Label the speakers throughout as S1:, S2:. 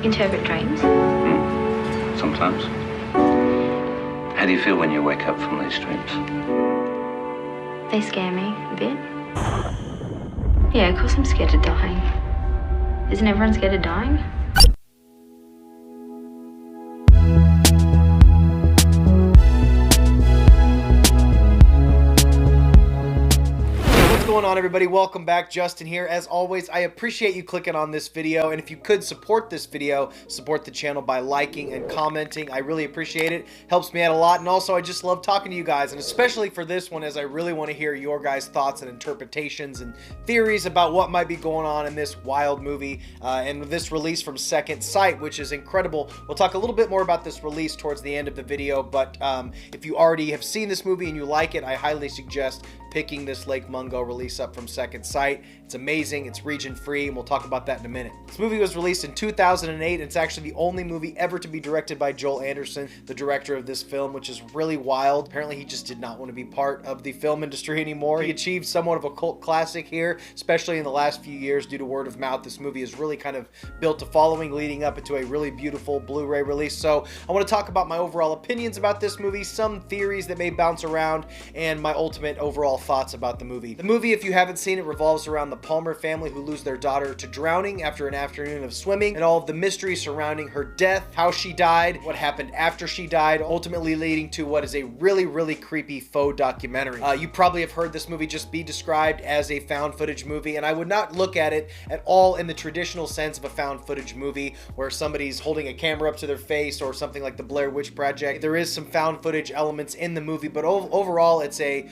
S1: interpret dreams?
S2: Sometimes. How do you feel when you wake up from these dreams?
S1: They scare me a bit. Yeah, of course I'm scared of dying. Isn't everyone scared of dying?
S3: What's going on, everybody? Welcome back. Justin here. As always, I appreciate you clicking on this video, and if you could support this video, support the channel by liking and commenting. I really appreciate it. Helps me out a lot, and also I just love talking to you guys, and especially for this one, as I really want to hear your guys' thoughts and interpretations and theories about what might be going on in this wild movie and this release from Second Sight, which is incredible. We'll talk a little bit more about this release towards the end of the video, but if you already have seen this movie and you like it, I highly suggest picking this Lake Mungo release up from Second Sight. It's amazing, it's region free, and we'll talk about that in a minute. This movie was released in 2008, and it's actually the only movie ever to be directed by Joel Anderson, the director of this film, which is really wild. Apparently he just did not want to be part of the film industry anymore. He achieved somewhat of a cult classic here, especially in the last few years due to word of mouth. This movie has really kind of built a following leading up into a really beautiful Blu-ray release. So I want to talk about my overall opinions about this movie, some theories that may bounce around, and my ultimate overall thoughts about the movie. The movie, if you haven't seen it, revolves around the Palmer family who lose their daughter to drowning after an afternoon of swimming, and all of the mystery surrounding her death, how she died, what happened after she died, ultimately leading to what is a really creepy faux documentary. You probably have heard this movie just be described as a found footage movie, and I would not look at it at all in the traditional sense of a found footage movie where somebody's holding a camera up to their face or something like the Blair Witch Project. There is some found footage elements in the movie, but overall it's a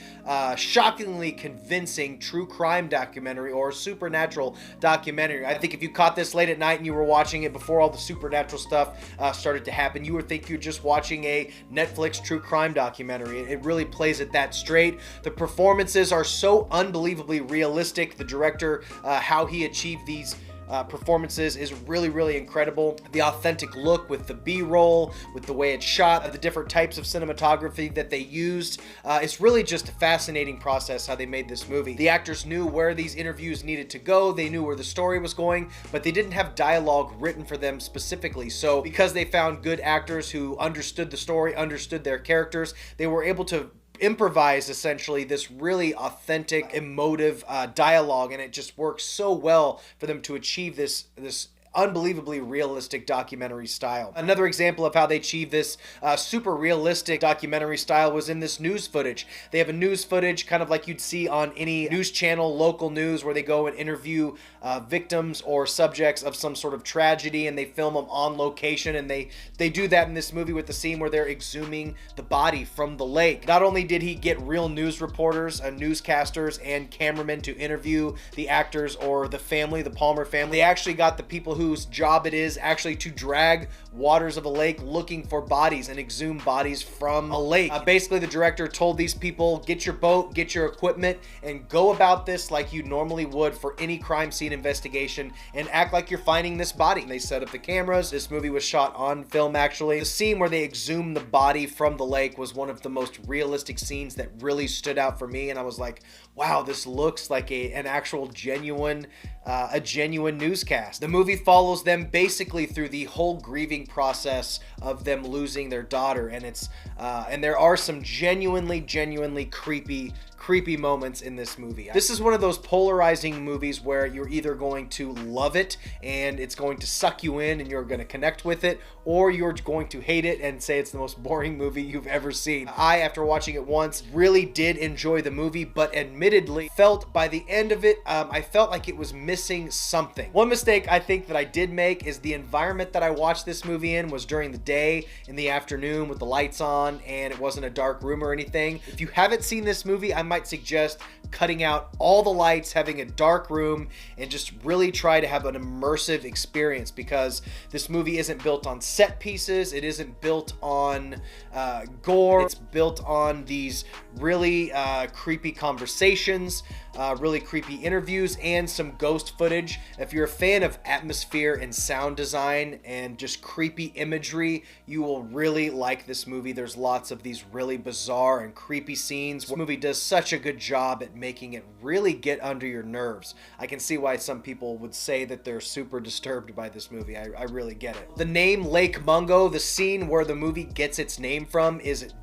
S3: shockingly convincing true crime documentary or supernatural documentary. I think if you caught this late at night and you were watching it before all the supernatural stuff started to happen, you would think you're just watching a Netflix true crime documentary. It really plays it that straight. The performances are so unbelievably realistic. The director, how he achieved these performances is really incredible. The authentic look with the B-roll, with the way it's shot, the different types of cinematography that they used. It's really just a fascinating process how they made this movie. The actors knew where these interviews needed to go, they knew where the story was going, but they didn't have dialogue written for them specifically. So because they found good actors who understood the story, understood their characters, they were able to improvise essentially this really authentic, emotive dialogue, and it just works so well for them to achieve this unbelievably realistic documentary style. Another example of how they achieve this super realistic documentary style was in this news footage. They have a news footage kind of like you'd see on any news channel, local news, where they go and interview victims or subjects of some sort of tragedy, and they film them on location, and they do that in this movie with the scene where they're exhuming the body from the lake. Not only did he get real news reporters, newscasters, and cameramen to interview the actors or the family, the Palmer family, they actually got the people whose job it is actually to drag waters of a lake looking for bodies and exhume bodies from a lake. Basically, the director told these people, get your boat, get your equipment, and go about this like you normally would for any crime scene investigation, and act like you're finding this body. They set up the cameras. This movie was shot on film, actually. The scene where they exhumed the body from the lake was one of the most realistic scenes that really stood out for me, and I was like, wow, this looks like an actual genuine newscast. The movie follows them basically through the whole grieving process of them losing their daughter, and it's and there are some genuinely creepy moments in this movie. This is one of those polarizing movies where you're either going to love it and it's going to suck you in and you're going to connect with it, or you're going to hate it and say it's the most boring movie you've ever seen. I, after watching it once, really did enjoy the movie, but admittedly felt by the end of it, I felt like it was missing something. One mistake I think that I did make is the environment that I watched this movie in was during the day, in the afternoon with the lights on, and it wasn't a dark room or anything. If you haven't seen this movie, I might suggest cutting out all the lights, having a dark room, and just really try to have an immersive experience, because this movie isn't built on set pieces, it isn't built on gore, it's built on these really creepy conversations, really creepy interviews, and some ghost footage. If you're a fan of atmosphere and sound design and just creepy imagery, you will really like this movie. There's lots of these really bizarre and creepy scenes. The movie does such such a good job at making it really get under your nerves. I can see why some people would say that they're super disturbed by this movie. I really get it. The name Lake Mungo, the scene where the movie gets its name from, is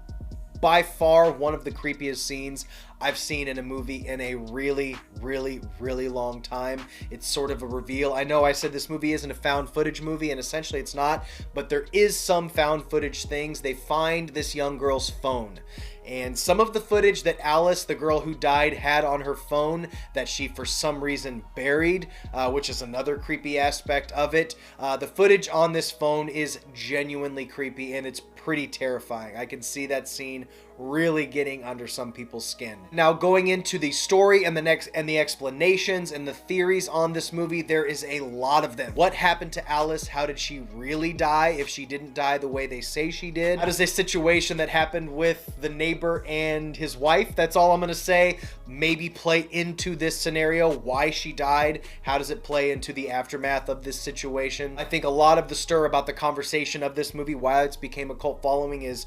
S3: by far one of the creepiest scenes I've seen in a movie in a really, really, really long time. It's sort of a reveal. I know I said this movie isn't a found footage movie, and essentially it's not, but there is some found footage things. They find this young girl's phone, and some of the footage that Alice, the girl who died, had on her phone that she for some reason buried, which is another creepy aspect of it. The footage on this phone is genuinely creepy, and it's pretty terrifying. I can see that scene really getting under some people's skin. Now, going into the story and the explanations and the theories on this movie, there is a lot of them. What happened to Alice? How did she really die if she didn't die the way they say she did? How does a situation that happened with the neighbor and his wife, that's all I'm gonna say, maybe play into this scenario? Why she died? How does it play into the aftermath of this situation? I think a lot of the stir about the conversation of this movie, why it's became a cult following, is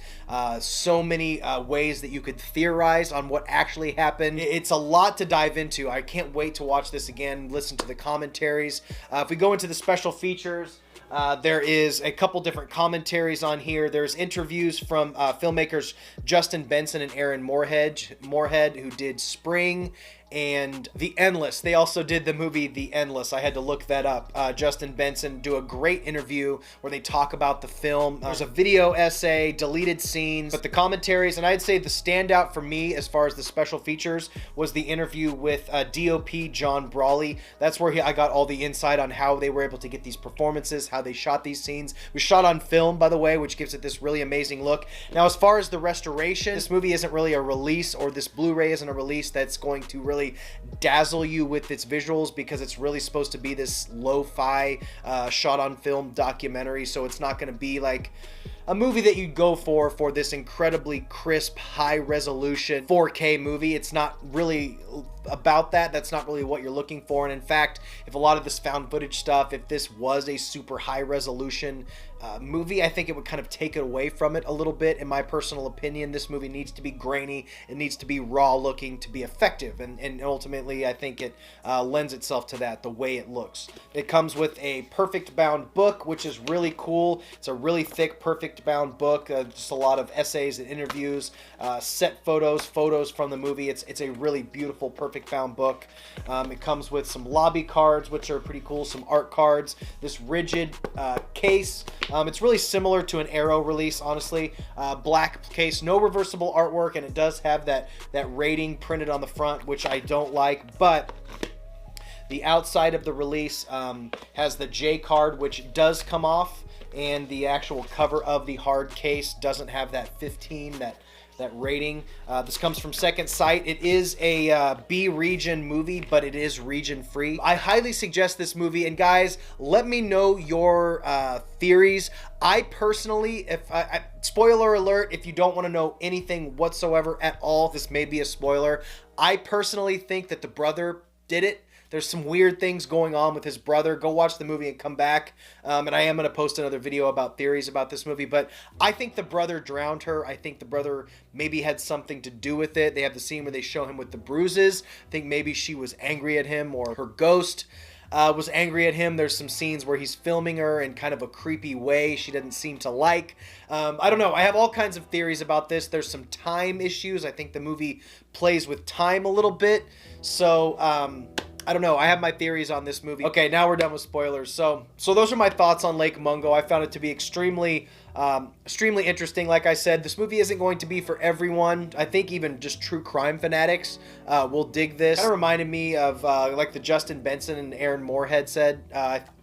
S3: so many ways that you could theorize on what actually happened. It's a lot to dive into. I can't wait to watch this again, listen to the commentaries. If we go into the special features, there is a couple different commentaries on here. There's interviews from filmmakers Justin Benson and Aaron Moorhead, who did Spring and The Endless. They also did the movie The Endless. I had to look that up. Justin Benson do a great interview where they talk about the film. There's a video essay, deleted scenes, but the commentaries, and I'd say the standout for me as far as the special features was the interview with DOP John Brawley. That's where I got all the insight on how they were able to get these performances, how they shot these scenes. It was shot on film, by the way, which gives it this really amazing look. Now, as far as the restoration, this movie isn't really a release, or this Blu-ray isn't a release that's going to really dazzle you with its visuals, because it's really supposed to be this lo-fi shot on film documentary. So it's not going to be like a movie that you'd go for this incredibly crisp, high resolution 4K movie. It's not really about that. That's not really what you're looking for. And in fact, if a lot of this found footage stuff, if this was a super high resolution movie, I think it would kind of take it away from it a little bit. In my personal opinion, this movie needs to be grainy. It needs to be raw looking to be effective. And ultimately, I think it lends itself to that, the way it looks. It comes with a perfect bound book, which is really cool. It's a really thick, perfect bound book. Just a lot of essays and interviews, set photos from the movie. It's a really beautiful, perfect bound book. It comes with some lobby cards, which are pretty cool, some art cards, this rigid case. It's really similar to an Arrow release, honestly. Black case, no reversible artwork, and it does have that rating printed on the front, which I don't like, but the outside of the release has the J card, which does come off, and the actual cover of the hard case doesn't have that 15, that rating. This comes from Second Sight. It is a B region movie, but it is region free. I highly suggest this movie, and guys, let me know your theories. I personally, spoiler alert, if you don't want to know anything whatsoever at all, this may be a spoiler. I personally think that the brother did it. There's some weird things going on with his brother. Go watch the movie and come back. And I am going to post another video about theories about this movie. But I think the brother drowned her. I think the brother maybe had something to do with it. They have the scene where they show him with the bruises. I think maybe she was angry at him, or her ghost was angry at him. There's some scenes where he's filming her in kind of a creepy way she doesn't seem to like. I don't know. I have all kinds of theories about this. There's some time issues. I think the movie plays with time a little bit. So, I don't know. I have my theories on this movie. Okay, now we're done with spoilers. So those are my thoughts on Lake Mungo. I found it to be extremely interesting. Like I said, this movie isn't going to be for everyone. I think even just true crime fanatics will dig this. Kind of reminded me of like the Justin Benson and Aaron Moorhead said.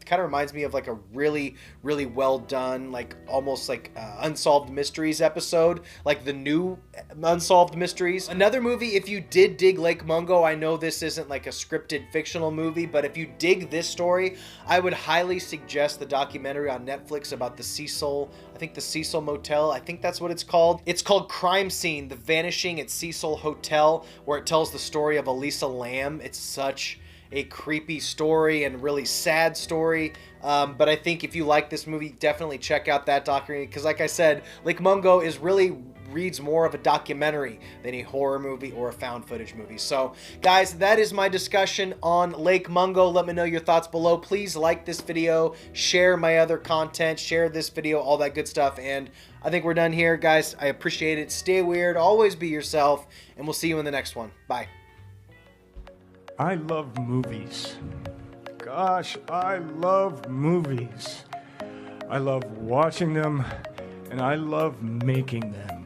S3: Kind of reminds me of like a really, really well done, like almost like Unsolved Mysteries episode, like the new Unsolved Mysteries. Another movie, if you did dig Lake Mungo, I know this isn't like a scripted fictional movie, but if you dig this story, I would highly suggest the documentary on Netflix about the Cecil, I think the Cecil Motel, I think that's what it's called. It's called Crime Scene, The Vanishing at Cecil Hotel, where it tells the story of Elisa Lam. It's such a creepy story and really sad story. But I think if you like this movie, definitely check out that documentary, because like I said, Lake Mungo is really reads more of a documentary than a horror movie or a found footage movie. So guys, that is my discussion on Lake Mungo. Let me know your thoughts below. Please like this video, share my other content, share this video, all that good stuff. And I think we're done here, guys. I appreciate it. Stay weird, always be yourself, and we'll see you in the next one. Bye.
S4: I love movies. Gosh, I love movies. I love watching them, and I love making them.